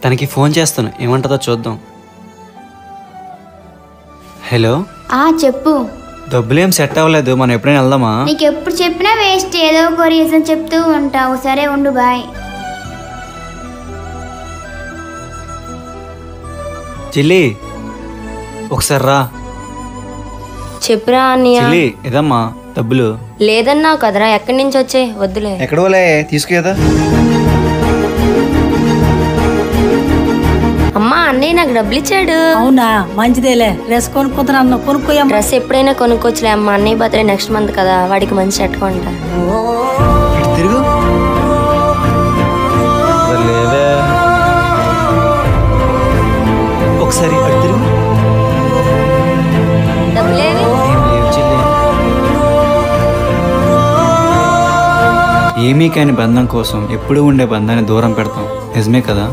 తనకి ఫోన్ చేస్తాను, ఏమంటుందో చూద్దాం. హలో. చెప్పు. డబ్బులేం సెట్ అవ్వలేదు, మనం ఎప్పుడైనా వెళ్దామా? నీకు ఎప్పుడు చెప్పినా వేస్ట్, ఏదో ఒక రీజన్ చెప్తూ ఉంటావు. సరే ఉండు, బాయ్. చెల్లి ఒకసారి రా. చెప్పురా అన్నయ్య. చెల్లి ఇదమ్మా డబ్బులు. లేదన్నా కదరా, ఎక్కడి నుంచి వచ్చాయి? వద్దులే. ఎక్కడోలే తీసుకుదా. అమ్మా అన్నయ్య నాకు డబ్బులు ఇచ్చాడు. అవునా, మంచిదేలే. డ్రెస్ కొనుక్కుంటున్నా, కొనుక్కోయమ్మా. డ్రెస్ ఎప్పుడైనా కొనుక్కోవచ్చులే అమ్మా. అన్నయ్య బర్త్డే నెక్స్ట్ మంత్ కదా, వాడికి మంచి షర్ట్ కొంటా. తిరుగు. లేవే, ఒకసారి అటు తిరుగు. డబ్బులేవి? ఏం లేవు చెల్లి. ఏమీ కాని బంధం కోసం ఎప్పుడూ ఉండే బంధాన్ని దూరం పెడతాం, నిజమే కదా?